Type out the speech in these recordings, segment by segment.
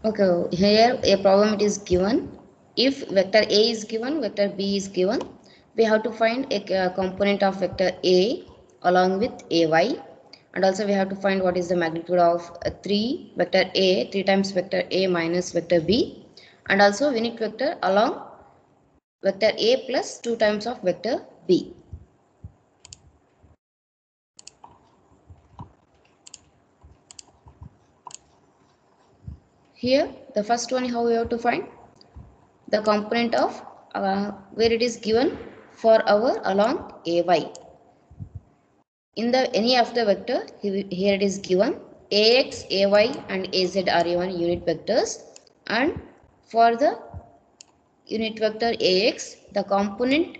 Okay, here a problem it is given. If vector A is given, vector B is given, we have to find a component of vector A along with AY, and also we have to find what is the magnitude of 3 vector A, 3 times vector A minus vector B, and also unit vector along vector A plus 2 times of vector B. Here the first one how we have to find the component of where it is given for our along AY. In the any of the vector here it is given ax, ay and az are given unit vectors, and for the unit vector ax the component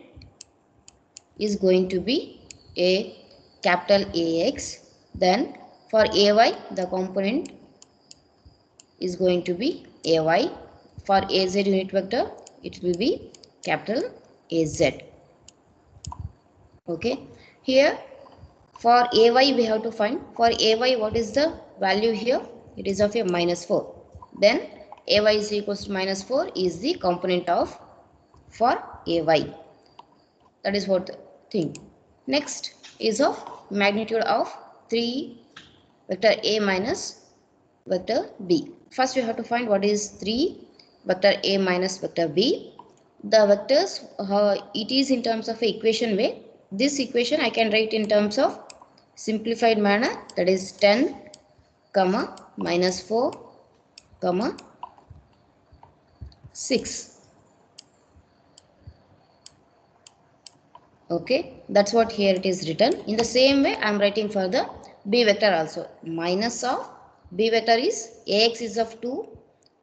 is going to be a capital Ax. Then for ay the component is going to be ay. For az unit vector it will be capital Az. Okay, here for ay we have to find, for ay what is the value here, it is of a -4. Then ay is equals to -4 is the component of for ay. That is what the thing. Next is of magnitude of 3 vector a minus vector b. First we have to find what is 3 vector a minus vector b. The vectors it is in terms of equation way. This equation I can write in terms of simplified manner, that is 10 comma -4 comma 6. Okay, that's what here it is written. In the same way I am writing for the b vector also. Minus of b vector is ax is of 2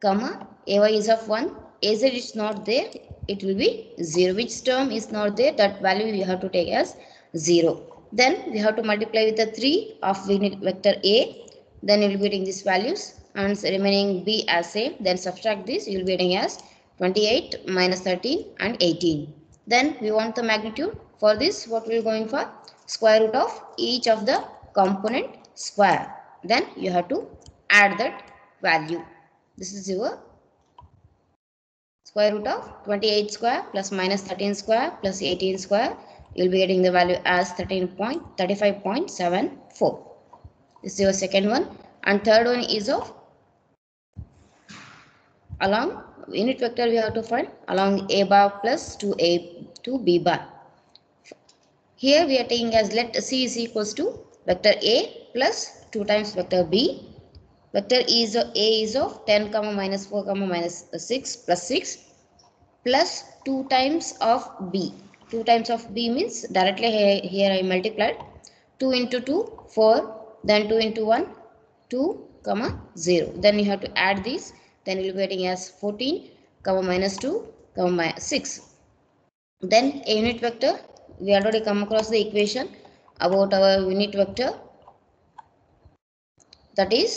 comma ay is of 1, az is not there, it will be 0. Which term is not there, that value we have to take as 0. Then we have to multiply with the 3 of unit vector a, then you will be getting these values and remaining b as same. Then subtract this, you will be getting as 28 minus 13 and 18. Then we want the magnitude. For this what we are going for, square root of each of the component square. Then you have to add that value. This is your square root of 28 square plus minus 13 square plus 18 square. You will be getting the value as 35.74. This is your second one. And third one is of along unit vector we have to find along a bar plus 2a to b bar. Here we are taking as let c is equals to vector a plus 2 times vector b. Vector is a is of 10 comma minus 4 comma minus 6 plus 6 plus 2 times of b. 2 times of b means directly here I multiplied 2 into 2 4, then 2 into 1 2 comma 0. Then you have to add these, then you will be getting as 14 comma minus 2 comma 6. Then a unit vector, we already come across the equation about our unit vector, that is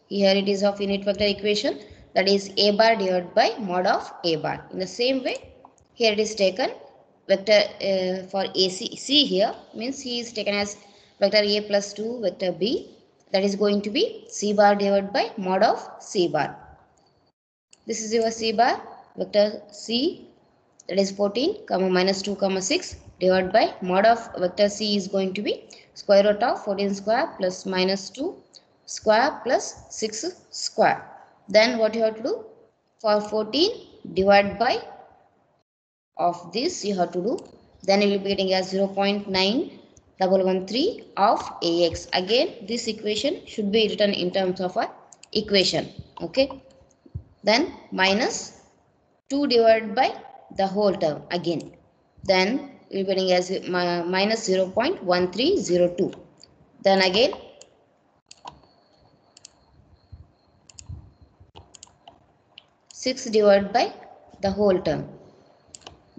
here it is of unit vector equation, that is a bar divided by mod of a bar. In the same way here it is taken vector for AC. C here means C is taken as vector a plus 2 vector b, that is going to be c bar divided by mod of c bar. This is your c bar vector c, that is 14 comma minus 2 comma 6 divided by mod of vector c is going to be square root of 14 square plus minus 2 square plus 6 square. Then what you have to do, for 14 divided by of this you have to do, then you will be getting as 0.9113 of ax. Again this equation should be written in terms of a equation. Okay, then minus 2 divided by the whole term again, then we will be getting as minus 0.1302. Then again 6 divided by the whole term,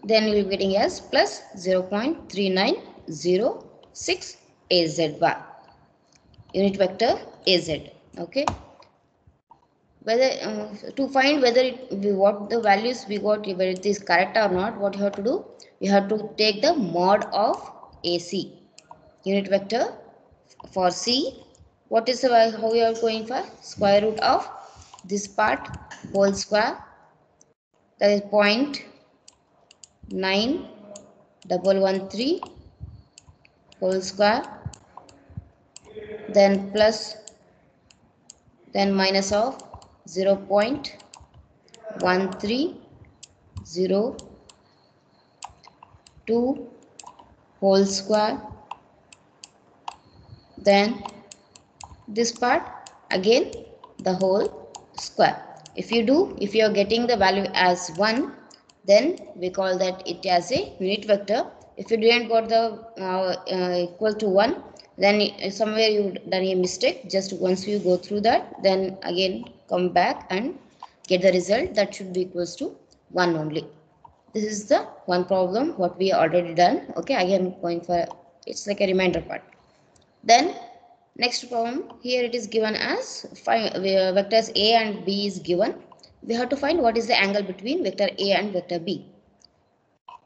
then you will be getting as plus 0.3906 az bar, unit vector az. Okay, whether to find whether what the values we got, whether it is correct or not, what you have to do, you have to take the mod of AC unit vector for C. What is the how we are going for, square root of this part whole square, that is 0.9113 whole square, then plus, then minus of 0.1302 whole square, then this part again the whole square. If you are getting the value as 1, then we call that it as a unit vector. If you didn't got the equal to 1, then somewhere you done a mistake. Just once you go through that, then again come back and get the result that should be equals to 1 only. This is the one problem what we already done. Okay, again going for, it's like a reminder part. Then next problem, here it is given as vectors A and B is given. We have to find what is the angle between vector A and vector B.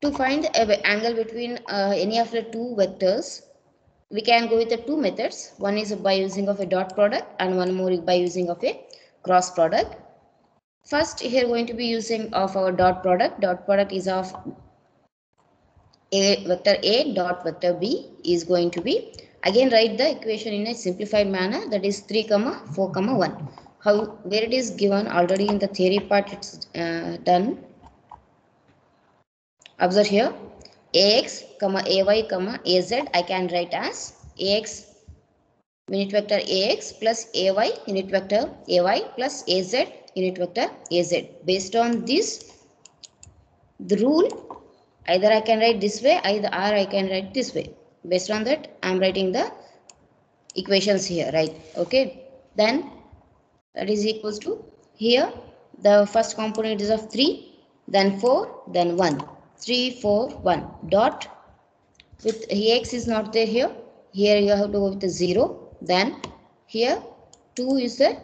To find the angle between any of the two vectors, we can go with the two methods. One is by using of a dot product and one more is by using of a cross product. First, here going to be using of our dot product. Dot product is of vector A dot vector B is going to be, again write the equation in a simplified manner, that is 3, 4, 1. How, where it is given already in the theory part, it's done. Observe here, Ax, Ay, Az, I can write as Ax unit vector Ax plus Ay unit vector Ay plus Az unit vector Az. Based on this, the rule, either I can write this way, either or I can write this way. Based on that, I am writing the equations here, right? Okay, then that is equals to, here the first component is of 3, then 4, then 1. 3, 4, 1 dot with Ax is not there here. Here you have to go with the 0. Then here 2 is there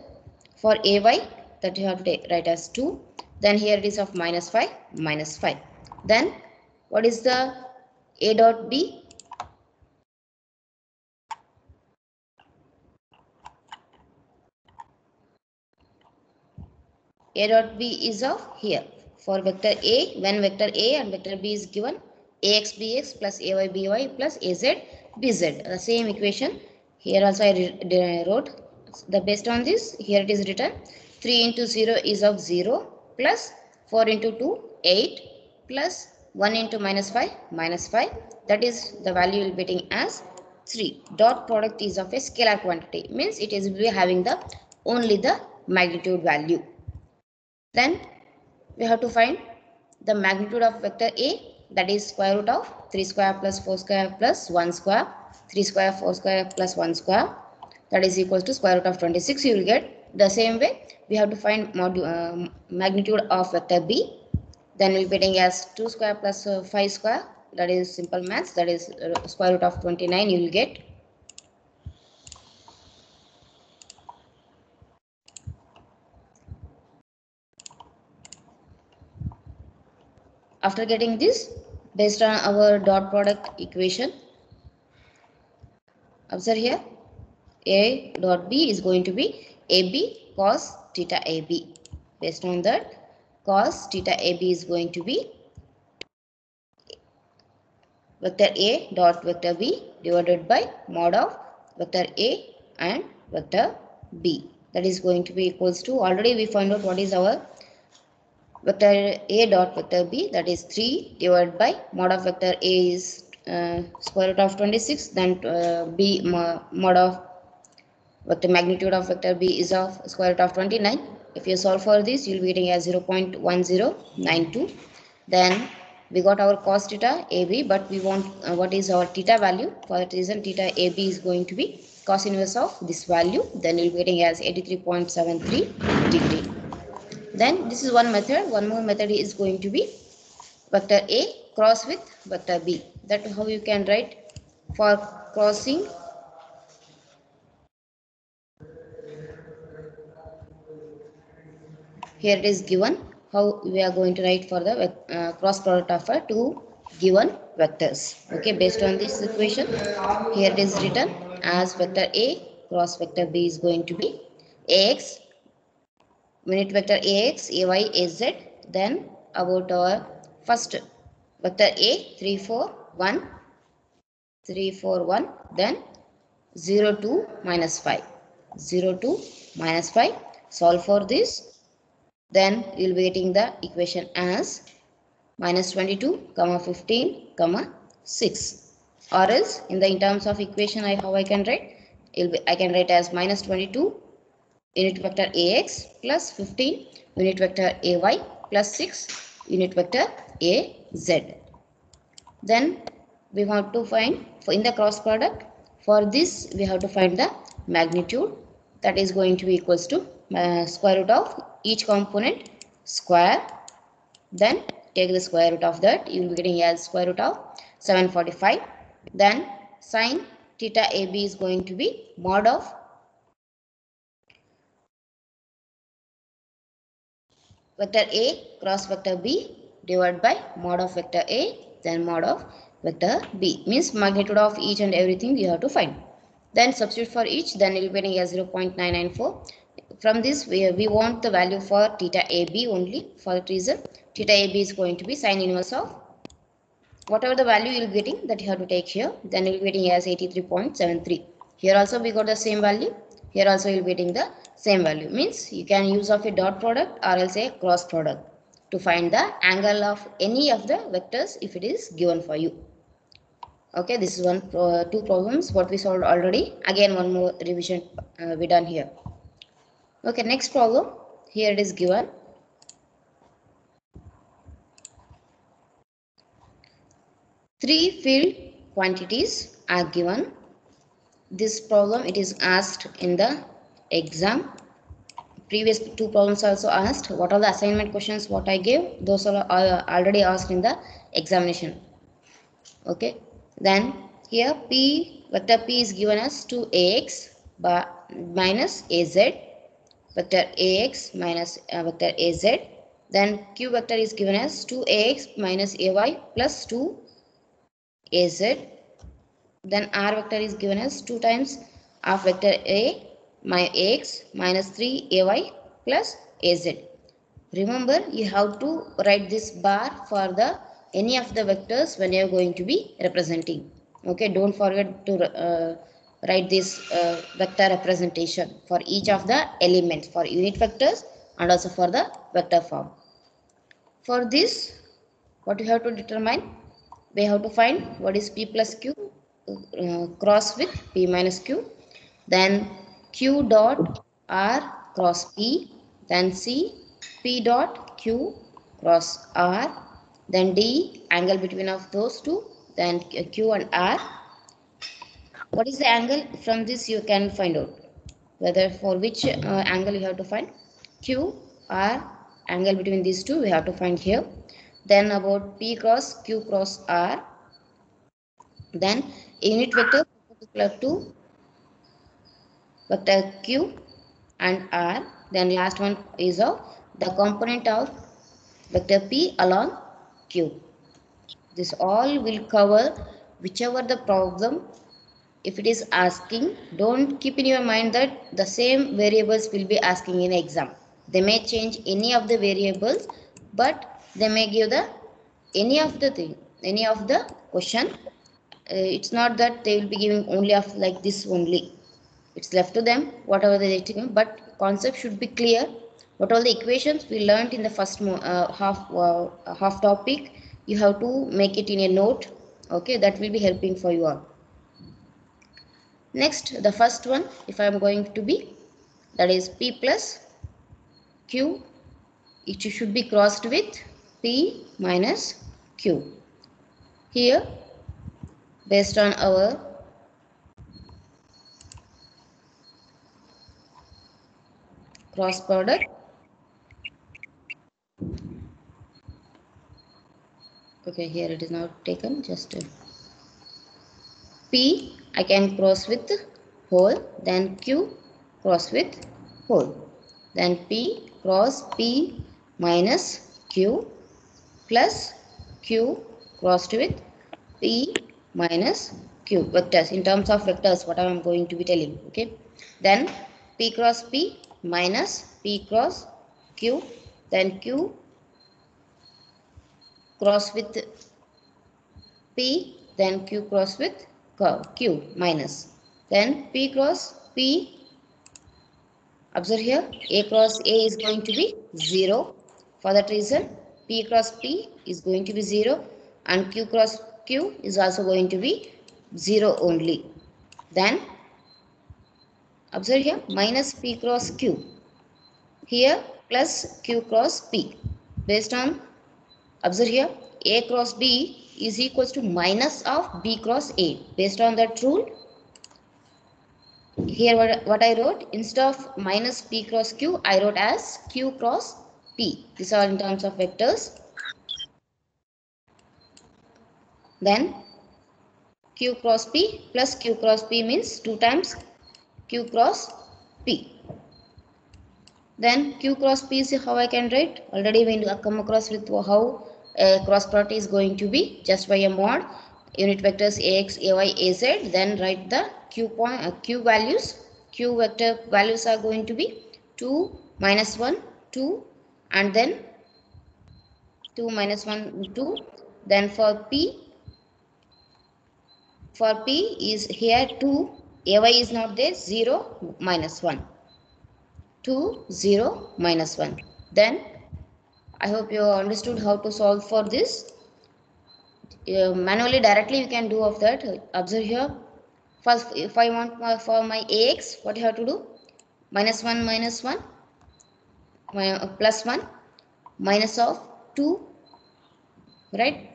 for Ay, that you have to write as 2. Then here it is of minus 5, minus 5. Then what is the A dot B? A dot B is of here for vector A, when vector A and vector B is given, Ax Bx plus Ay By plus Az Bz. The same equation here also I wrote. The based on this, here it is written 3 into 0 is of 0 plus 4 into 2 8 plus 1 into minus 5 minus 5, that is the value will be getting as 3. Dot product is of a scalar quantity, means it is will be having the only the magnitude value. Then we have to find the magnitude of vector A, that is square root of 3 square plus 4 square plus 1 square, 3 square 4 square plus 1 square, that is equal to square root of 26. You will get the same way. We have to find magnitude of vector B. Then we will be getting as 2 square plus 5 square, that is simple maths, that is square root of 29 you will get. After getting this, based on our dot product equation, observe here, A dot B is going to be AB cos theta AB. Based on that, cos theta AB is going to be vector A dot vector B divided by mod of vector A and vector B. That is going to be equals to, already we found out what is our vector A dot vector B, that is 3 divided by mod of vector A is square root of 26, then B mod of but the magnitude of vector B is of square root of 29. If you solve for this, you will be getting as 0.1092. Then we got our cos theta AB, but we want what is our theta value. For that reason, theta AB is going to be cos inverse of this value. Then you will be getting as 83.73 degree. Then this is one method. One more method is going to be vector A cross with vector B. That how you can write for crossing. Here it is given how we are going to write for the cross product of two given vectors. Okay, based on this equation, here it is written as vector A cross vector B is going to be Ax unit vector ax, ay, az. Then about our first vector a, 3, 4, 1, 3, 4, 1. Then 0, 2, minus 5. 0, 2, minus 5. Solve for this. Then you will be getting the equation as minus 22, comma 15, comma 6. Or else in terms of equation how I can write? I can write as minus 22 unit vector ax plus 15 unit vector ay plus 6 unit vector az. Then we want to find in the cross product. For this we have to find the magnitude, that is going to be equals to square root of each component square. Then take the square root of that, you will be getting as square root of 745. Then sine theta AB is going to be mod of vector A cross vector B divided by mod of vector A, then mod of vector B. Means magnitude of each and everything you have to find. Then substitute for each, then you will be getting as 0.994. From this we want the value for theta AB only. For that reason theta AB is going to be sine inverse of whatever the value you will be getting, that you have to take here. Then you will be getting as 83.73. Here also we got the same value. Here also you will be getting the same value. Means you can use of a dot product or else a cross product to find the angle of any of the vectors if it is given for you. Okay, this is two problems what we solved already. Again one more revision we done here. Okay, next problem. Here it is given. Three field quantities are given. This problem it is asked in the exam. Previous two problems also asked. What are the assignment questions what I gave? Those are already asked in the examination. Okay. Then here P vector P is given as 2ax minus az, vector ax minus vector az. Then Q vector is given as 2ax minus ay plus 2az. Then R vector is given as 2 times of vector A my x minus 3ay plus az. Remember you have to write this bar for the any of the vectors when you are going to be representing. Okay, don't forget to write this vector representation for each of the elements for unit vectors and also for the vector form. For this, what you have to determine? We have to find what is P plus Q cross with P minus Q. Then Q dot R cross P. Then C P dot Q cross R. Then D angle between of those two. Then Q and R. What is the angle? From this you can find out whether for which angle you have to find. Q R angle between these two we have to find here. Then about P cross Q cross R. Then unit vector perpendicular to vector Q and R. Then last one is of the component of vector P along Q. This all will cover whichever the problem. If it is asking, don't keep in your mind that the same variables will be asking in exam. They may change any of the variables, but they may give the any of the question. It's not that they will be giving only of like this only. It's left to them whatever they take, but concept should be clear. What all the equations we learned in the first half topic, you have to make it in a note. Okay, that will be helping for you all. Next, the first one, if I am going to be, that is P plus Q, it should be crossed with P minus Q. Here, based on our cross product, okay, here it is not taken, just P I can cross with whole, then Q cross with whole, then P cross P minus Q plus Q crossed with P minus Q vectors. In terms of vectors, what I am going to be telling. Okay, then P cross P minus P cross q, then q cross with p, then q cross with q minus, then p cross p. Observe here, a cross a is going to be 0. For that reason, p cross p is going to be 0 and q cross q is also going to be 0 only. Then observe here, minus p cross q. Here plus q cross p. Based on, observe here, a cross b is equals to minus of b cross a. Based on that rule, here what I wrote, instead of minus p cross q, I wrote as q cross p. These are in terms of vectors. Then q cross p plus q cross p means 2 times q cross p. Then q cross p is how I can write. Already we come across with how a cross product is going to be, just by a mod unit vectors ax, ay, az. Then write the q values. Q vector values are going to be 2, minus 1, 2, and then 2, minus 1, 2. Then for p is here 2, ay is not there, 0, minus 1. 2, 0, minus 1. Then I hope you understood how to solve for this. Manually directly you can do of that. Observe here. First, if I want for my ax, what you have to do? Minus 1, minus 1, plus 1, minus of 2, right?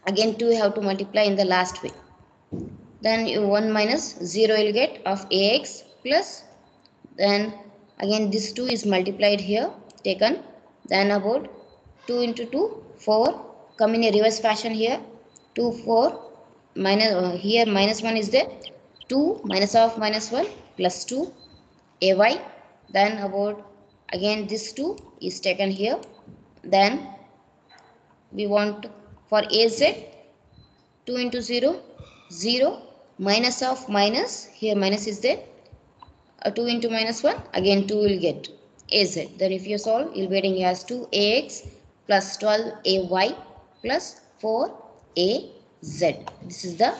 Again 2 you have to multiply in the last way. Then you 1 minus 0 will get of ax plus, then again this 2 is multiplied here, taken. Then about 2 into 2, 4, come in a reverse fashion here, 2, 4, minus, here minus 1 is there, 2 minus of minus 1 plus 2, ay. Then about again this 2 is taken here. Then we want for az, 2 into 0, 0, minus of minus, here minus is there, 2 into minus 1, again 2 will get az. Then if you solve, you'll be getting as 2ax plus 12ay plus 4az. This is the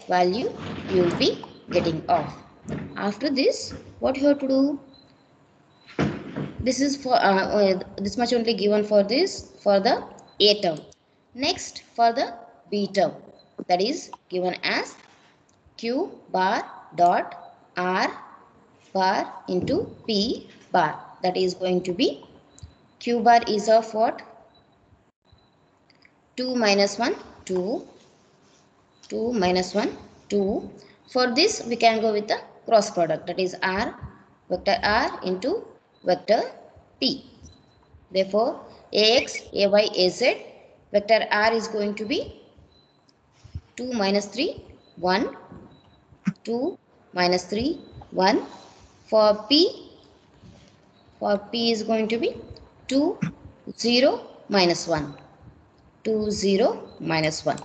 value you will be getting off. After this, what you have to do? This is for this much only given for this, for the a term. Next, for the b term, that is given as q bar dot r bar into p bar. That is going to be, q bar is of what? 2 minus 1, 2, 2 minus 1, 2. For this, we can go with the cross product, that is r, vector r into vector p. Therefore, ax, ay, az, vector r is going to be 2 minus 3, 1, 2 minus 3, 1. For p is going to be 2, 0, minus 1. 2, 0, minus 1.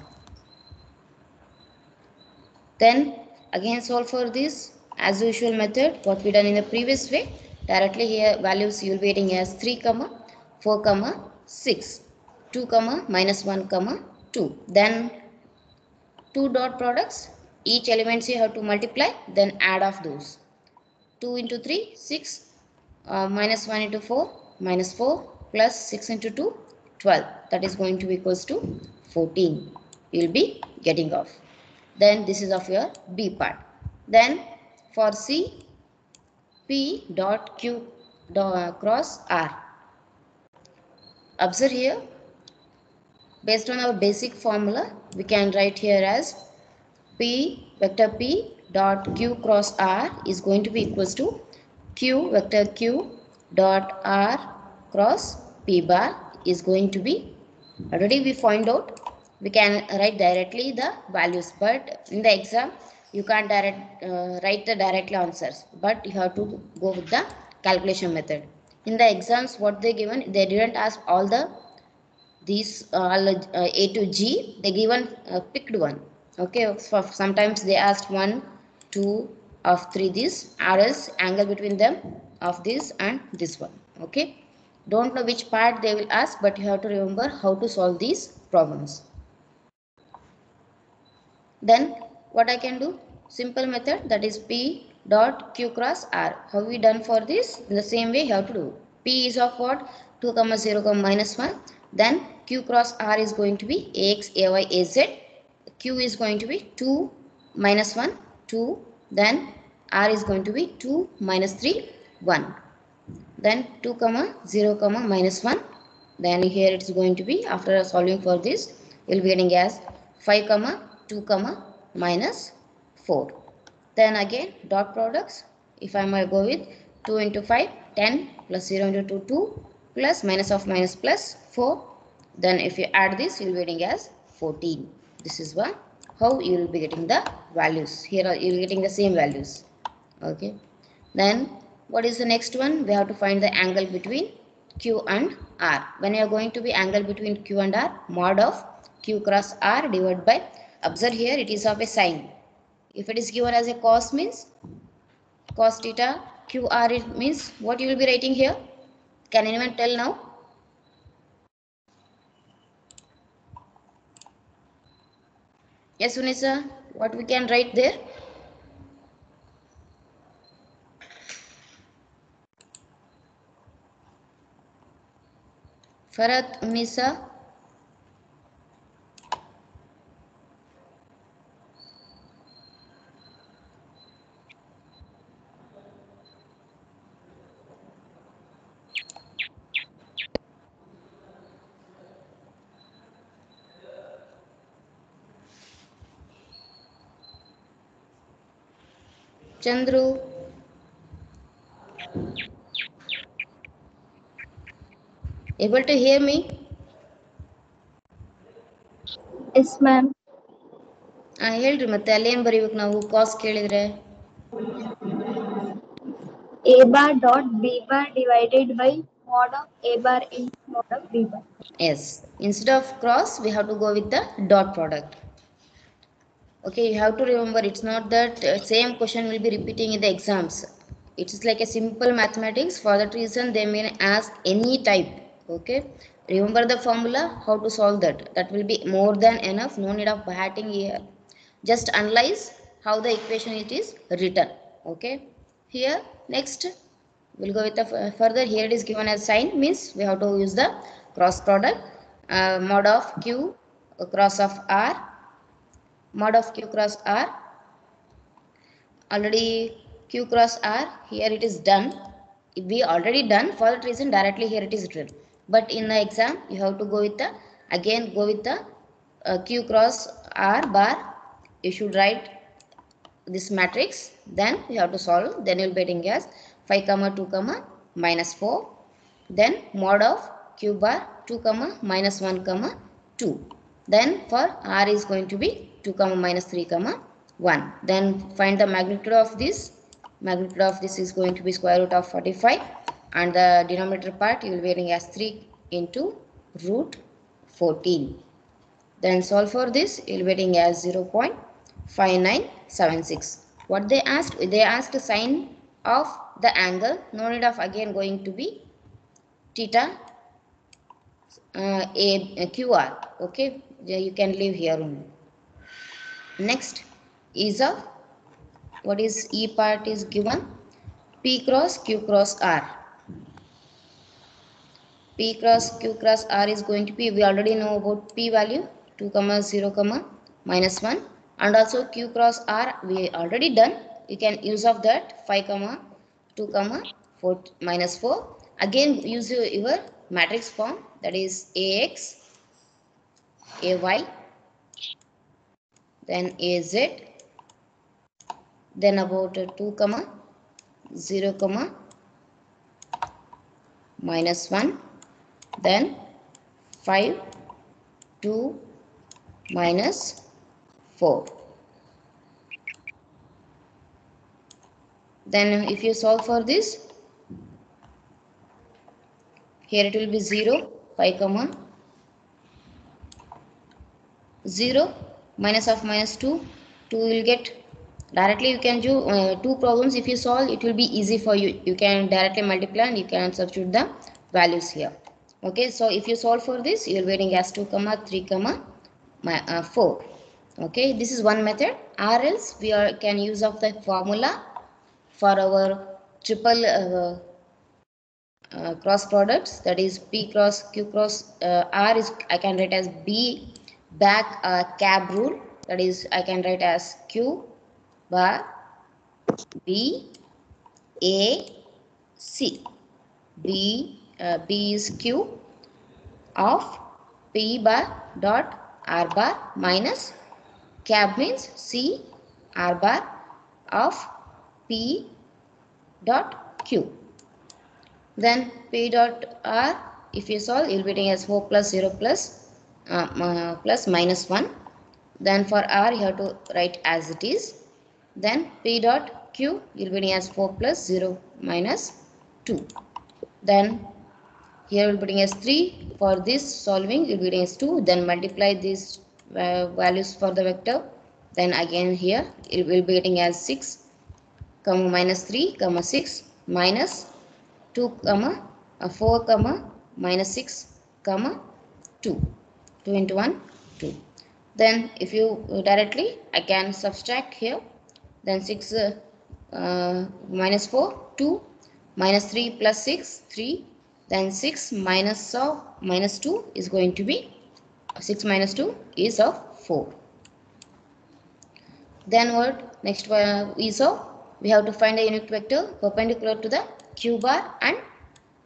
Then again solve for this as usual method, what we done in the previous way. Directly here values you will be getting as 3, 4, 6, 2, minus 1, 2. Then 2 dot products, each elements you have to multiply, then add of those. 2 into 3, 6, minus 1 into 4, minus 4, plus 6 into 2, 12. That is going to be equals to 14. You will be getting off. Then this is of your b part. Then for c, p dot q dot cross r. Observe here, based on our basic formula, we can write here as p, vector p dot q cross r is going to be equals to q, vector q dot r cross p bar is going to be, already we find out, we can write directly the values, but in the exam you can't write the directly answers, but you have to go with the calculation method. In the exams what they given, they didn't ask all the these A to G, they given picked one. Okay, so sometimes they asked 1, 2 of 3 this, or else angle between them of this and this one. Okay. Don't know which part they will ask, but you have to remember how to solve these problems. Then what I can do? Simple method, that is P dot Q cross R. How we done for this? In the same way you have to do. P is of what? 2 comma 0 comma minus 1. Then Q cross R is going to be AX, AY, AZ. Q is going to be 2 minus 1, 2. Then R is going to be 2 minus 3, 1. Then 2 comma 0 comma minus 1. Then here it is going to be, after solving for this, you will be getting as 5 comma 2 comma minus 4. Then again dot products, if I might go with 2 into 5, 10 plus 0 into 2, 2 plus minus of minus plus 4. Then if you add this, you will be getting as 14. This is what, how you will be getting the values. Here you will be getting the same values. Okay. Then what is the next one? We have to find the angle between Q and R. When you are going to be angle between Q and R, mod of Q cross R divided by, observe here it is of a sine. If it is given as a cos, means cos theta, QR, it means what you will be writing here? Can anyone tell now? Yes, Unisa, what we can write there? Farat, Unisa. Chandru. Able to hear me? Yes, ma'am. ಹೇಳ್ರಿ ಮತ್ತೆ ಅಲ್ಲೇನು ಬರೀಬೇಕು ನಾವು ಕಾಸ್ ಕೇಳಿದ್ರೆ? A bar dot B bar divided by mod of A bar into mod of B bar. Yes, instead of cross we have to go with the dot product. Okay, you have to remember, it's not that same question will be repeating in the exams. It's like a simple mathematics. For that reason they may ask any type. Okay, remember the formula, how to solve that. That will be more than enough. No need of batting here. Just analyze how the equation it is written. Okay, here next we'll go with the further. Here it is given as sign, means we have to use the cross product. Mod of Q cross of R, mod of Q cross R. Already Q cross R, here it is done. We already done, for that reason directly here it is written. But in the exam you have to go with the, again go with the Q cross R bar. You should write this matrix, then you have to solve. Then you will be getting as 5 comma 2 comma minus 4. Then mod of Q bar 2 comma minus 1 comma 2. Then for R is going to be 2 comma minus 3 comma 1. Then find the magnitude of this. Magnitude of this is going to be square root of 45, and the denominator part you will be getting as 3 into root 14. Then solve for this, you will be getting as 0.5976. What they asked? They asked sine of the angle. No need of again going to be theta QR. Okay, you can leave here only. Next is a, what is E part is given, P cross Q cross R. P cross Q cross R is going to be, we already know about P value 2 comma 0 comma minus 1, and also Q cross R we already done. You can use of that 5 comma 2 comma 4 minus 4. Again use your matrix form, that is AX, AY, then AZ, then about 2 comma 0 comma minus 1, then 5 2 minus 4. Then if you solve for this, here it will be 0 5 comma 0 minus of minus 2, 2 will get directly. You can do two problems. If you solve, it will be easy for you. You can directly multiply and you can substitute the values here. Okay, so if you solve for this, you will be getting as 2 comma 3 comma 4. Okay, this is one method, or else we can use of the formula for our triple cross products, that is P cross Q cross R is I can write as B back cab rule, that is I can write as Q bar B A C. B is Q of P bar dot R bar minus cab means C R bar of P dot Q. Then P dot R, if you solve, you will be getting as 4 plus 0 plus plus minus 1. Then for R, you have to write as it is. Then P dot Q, you will be getting as 4 plus 0 minus 2. Then here we will be getting as 3. For this solving, you will be getting as 2. Then multiply these values for the vector. Then again here, it will be getting as 6, comma minus 3, comma 6, minus 2, comma 4, comma minus 6, comma 2. 2 into 1, 2. Then if you directly, I can subtract here. Then 6 minus 4, 2, minus 3 plus 6, 3. Then 6 minus 2 is going to be 6 minus 2 is of 4. Then what? Next is of, we have to find a unit vector perpendicular to the Q bar and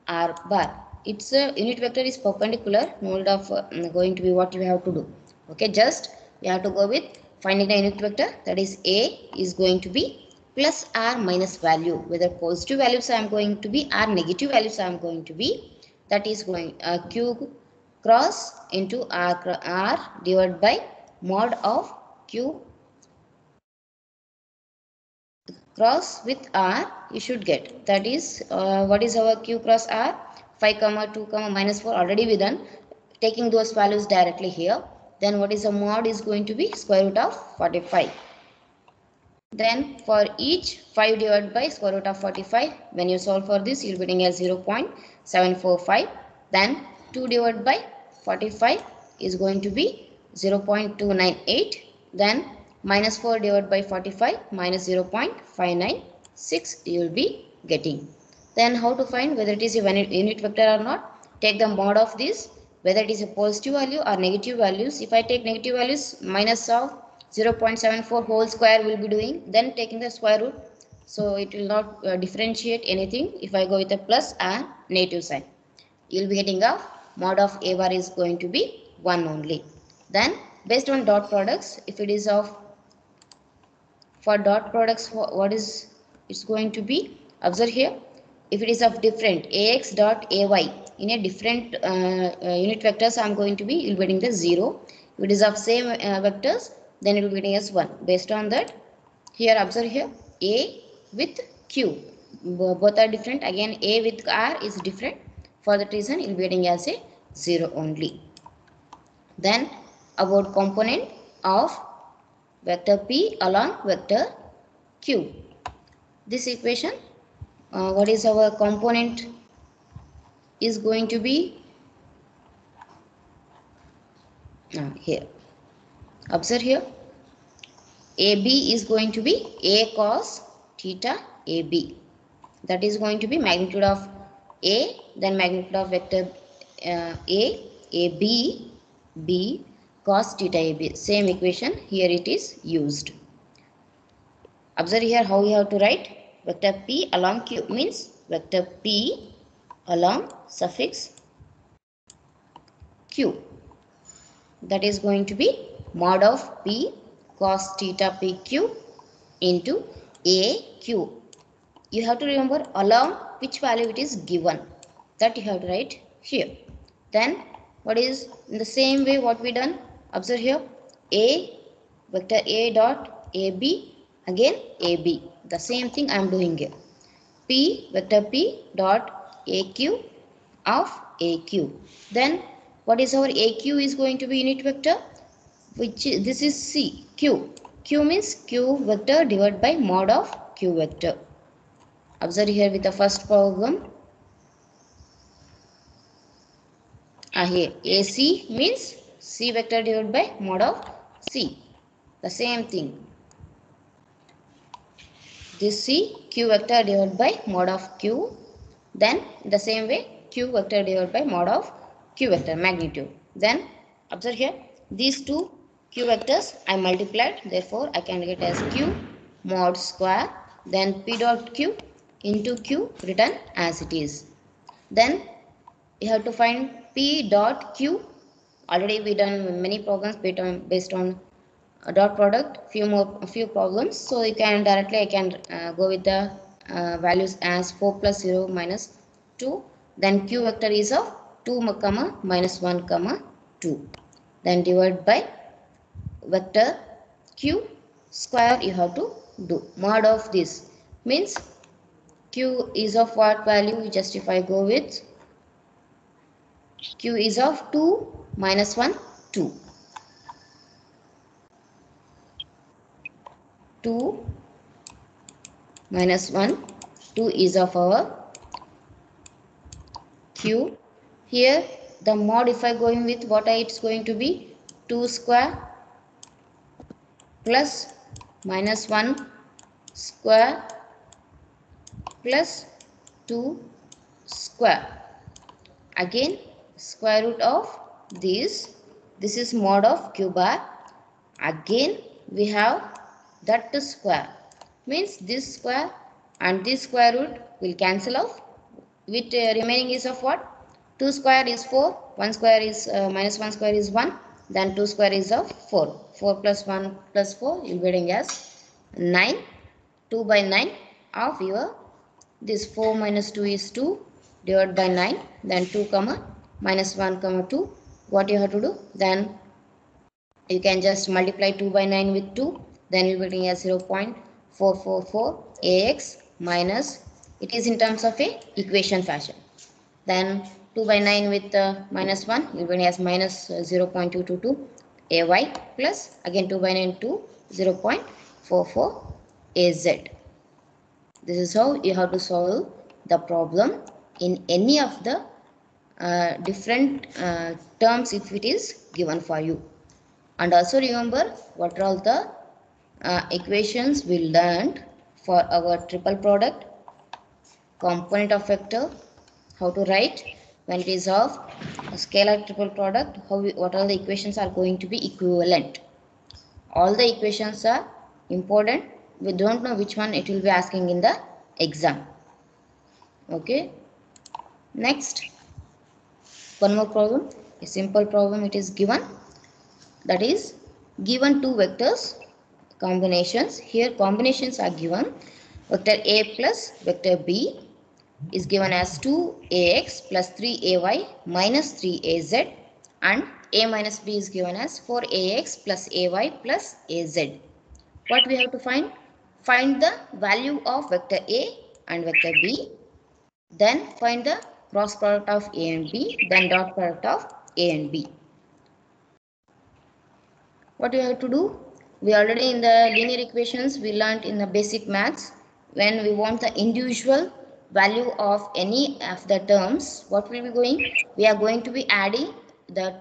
R bar. Its unit vector is perpendicular, no need of going to be what you have to do. Okay, just we have to go with finding the unit vector, that is A is going to be plus R minus value, whether positive values I am going to be or negative values I am going to be, that is going Q cross into R divided by mod of Q cross with R you should get, that is what is our Q cross R, 5 comma 2 comma minus 4 already we done, taking those values directly here. Then what is the mod is going to be square root of 45. Then for each 5 divided by square root of 45, when you solve for this you will be getting as 0.745. Then 2 divided by 45 is going to be 0.298. Then minus 4 divided by 45 minus 0.596 you will be getting. Then how to find whether it is a unit vector or not? Take the mod of this, whether it is a positive value or negative values. If I take negative values, minus of 0.74 whole square will be doing, then taking the square root, so it will not differentiate anything. If I go with a plus and negative sign, you will be getting a mod of A bar is going to be 1 only. Then based on dot products, if it is of, for dot products, what is it's going to be, observe here, if it is of different ax dot ay in a different unit vectors, I am going to be, you will be getting the 0. If it is of same vectors, then it will be getting as 1. Based on that, here observe here, A with Q, both are different. Again A with R is different. For that reason, you will be getting as a 0 only. Then about component of vector P along vector Q. This equation, what is our component is going to be here. Observe here, AB is going to be A cos theta AB. That is going to be magnitude of A, then magnitude of vector AB, B cos theta AB. Same equation, here it is used. Observe here how you have to write vector P along Q, means vector P along suffix Q. That is going to be mod of P cos theta PQ into AQ. You have to remember along which value it is given, that you have to write here. Then what is in the same way what we done, observe here, A vector A dot AB, again AB, the same thing I am doing here. P vector P dot AQ of AQ. Then what is our AQ is going to be unit vector, which is, this is C, Q. Q means Q vector divided by mod of Q vector. Observe here with the first problem. Here AC means C vector divided by mod of C. The same thing. This C Q vector divided by mod of Q. Then the same way Q vector divided by mod of Q vector magnitude. Then observe here these two Q vectors I multiplied. Therefore I can get as Q mod square. Then P dot Q into Q written as it is. Then you have to find P dot Q. Already we done many problems based on dot product, few problems. So you can directly I can go with the values as 4 plus 0 minus 2. Then Q vector is of 2 comma minus 1 comma 2. Then divide by vector Q square you have to do. Mod of this means Q is of what value? Just if I go with Q is of 2 minus 1 2. 2 minus 1 2 is of our Q. Here the mod if I going with what it's going to be 2 square plus minus 1 square plus 2 square. Again square root of this is mod of Q bar. Again we have that square means this square and this square root will cancel off with remaining is of what 2 square is 4, 1 square is minus 1 square is 1, then 2 square is of 4, 4 plus 1 plus 4 you will be getting as 9, 2 by 9 of your this 4 minus 2 is 2 divided by 9, then 2 comma minus 1 comma 2. What you have to do? Then you can just multiply 2 by 9 with 2, then you will be getting as 0.444 ax minus, it is in terms of a equation fashion. Then 2 by 9 with minus 1 you will be getting as minus 0.222 ay plus again 2 by 9 to 0.44 az. This is how you have to solve the problem in any of the different terms if it is given for you. And also remember what are all the equations we learned for our triple product, component of vector, how to write when it is of a scalar triple product, what all the equations are going to be equivalent. All the equations are important. We don't know which one it will be asking in the exam. Okay. Next, one more problem, a simple problem it is given. That is given two vectors combinations. Here combinations are given. Vector A plus vector B is given as 2ax plus 3ay minus 3az, and A minus B is given as 4ax plus ay plus az. What we have to find? Find the value of vector A and vector B. Then find the cross product of A and B. Then dot product of A and B. What we have to do? We already in the linear equations we learned in the basic maths, when we want the individual value of any of the terms, what will be going? We are going to be adding the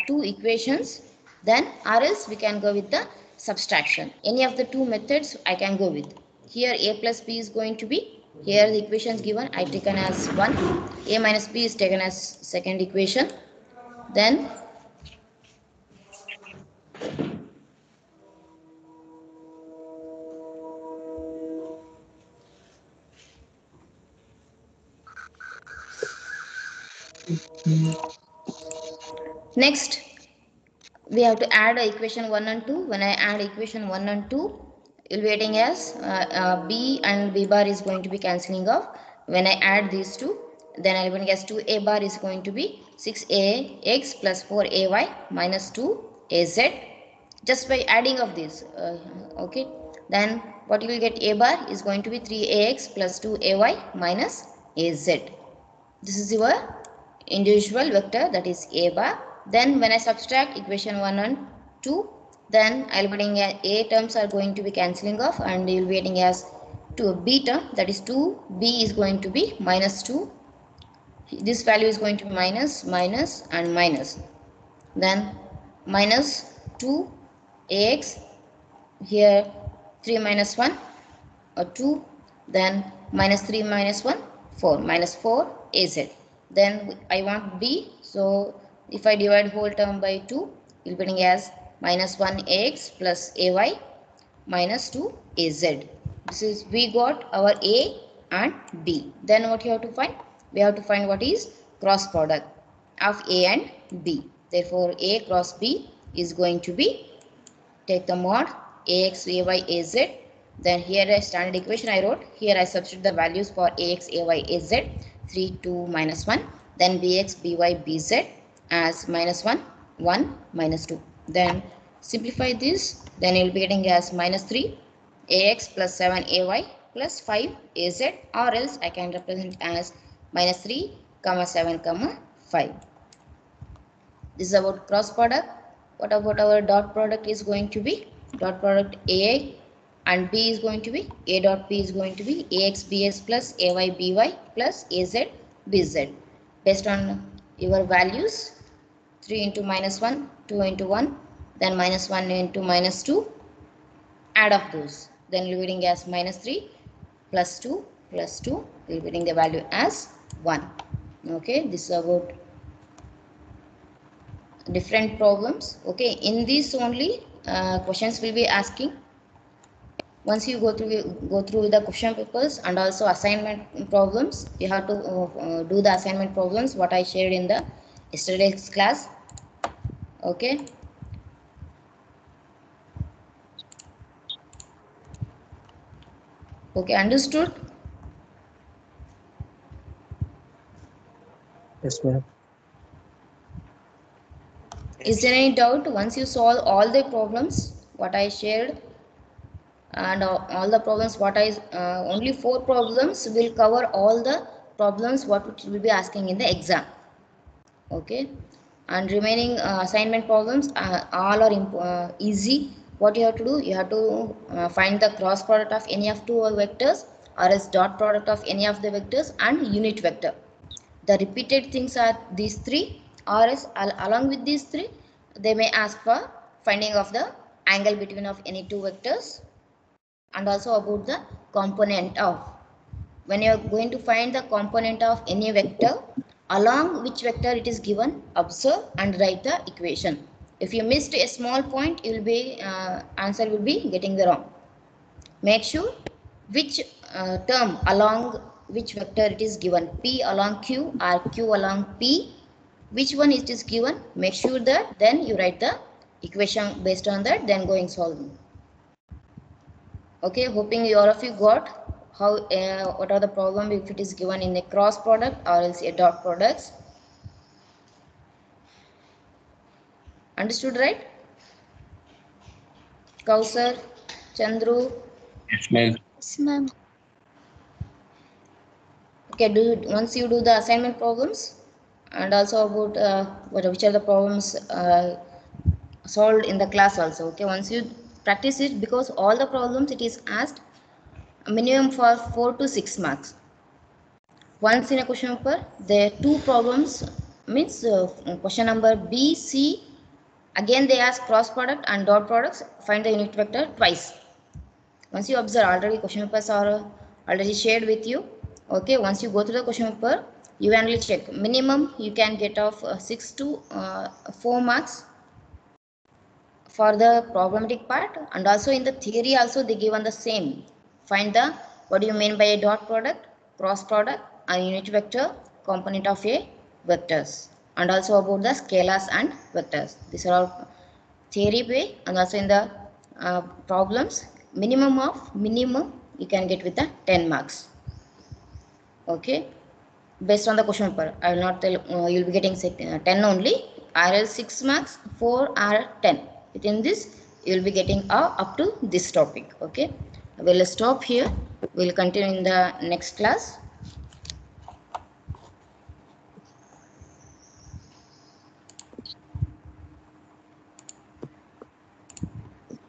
two equations, then or else we can go with the subtraction. Any of the two methods I can go with. Here A plus B is going to be, here the equations given I taken as 1, A minus B is taken as second equation. Then next we have to add equation 1 and 2. When I add equation 1 and 2, you'll be getting as B and B bar is going to be cancelling off. When I add these two, then I'll be getting as 2a bar is going to be 6ax plus 4ay minus 2az, just by adding of this. Okay, then what you will get, a bar is going to be 3ax plus 2ay minus az. This is your individual vector, that is a bar. Then when I subtract equation 1 and 2, then I'll be getting a terms are going to be cancelling off, and you'll be getting as 2 b term, that is 2b is going to be minus 2. This value is going to be minus, minus and minus. Then minus 2 ax, here 3 minus 1 or 2, then minus 3 minus 1, 4, minus 4 az. Then I want b, so if I divide whole term by 2, you'll be getting as minus 1 ax plus ay minus 2 az. This is, we got our a and b. Then what you have to find? We have to find what is cross product of a and b. Therefore a cross b is going to be, take the mod ax ay az. Then here a standard equation I wrote, here I substitute the values for ax ay az, 3 2 minus 1, then bx by bz as minus 1 1 minus 2. Then simplify this, then you will be getting as minus 3 ax plus 7 ay plus 5 az, or else I can represent as minus 3 comma 7 comma 5. This is about cross product. What about our dot product is going to be? Dot product a and b is going to be, a dot b is going to be ax bx plus ay by plus az bz. Based on your values, 3 into minus 1, 2 into 1, then minus 1 into minus 2, add up those. Then you'll be getting as minus 3 plus 2 plus 2, you'll be getting the value as 1. Okay, this is about different problems. Okay, in this only questions will be asking. Once you go through the question papers and also assignment problems, you have to do the assignment problems what I shared in the yesterday's class. Okay. Okay, understood? Yes, ma'am. Is there any doubt once you solve all the problems what I shared and all the problems what I only 4 problems will cover all the problems what it will be asking in the exam. Okay, and remaining assignment problems all are easy. What you have to do, you have to find the cross product of any of 2 vectors, or else dot product of any of the vectors and unit vector. The repeated things are these 3, or else along with these 3 they may ask for finding of the angle between of any 2 vectors, and also about the component of, when you are going to find the component of any vector, along which vector it is given, observe and write the equation. If you missed a small point, you will be answer will be getting the wrong. Make sure which term along which vector it is given, p along q or q along p, which one it is given, make sure that then you write the equation based on that, then going solving. Okay, hoping all of you got how what are the problem if it is given in a cross product or else a dot products. Understood, right? Kausar, Chandru. Yes, ma'am. Yes, ma'am. Okay, once you do the assignment problems and also about which are the problems solved in the class also. Okay, once you practice it, because all the problems it is asked minimum for 4 to 6 marks. Once in a question paper, there are 2 problems, means question number B, C, again they ask cross product and dot products, find the unit vector twice. Once you observe, already question papers are already shared with you. Okay, once you go through the question paper, you only check minimum you can get off 6 to 4 marks for the problematic part, and also in the theory also they given the same. Find the, what do you mean by a dot product, cross product, a unit vector, component of a vectors, and also about the scalars and vectors. These are all theory way, and also in the problems minimum you can get with the 10 marks. Okay, based on the question paper, I will not tell you'll be getting 10 only, or 6 marks, 4 or 10. Within this you will be getting up to this topic. Okay, we'll stop here, we'll continue in the next class.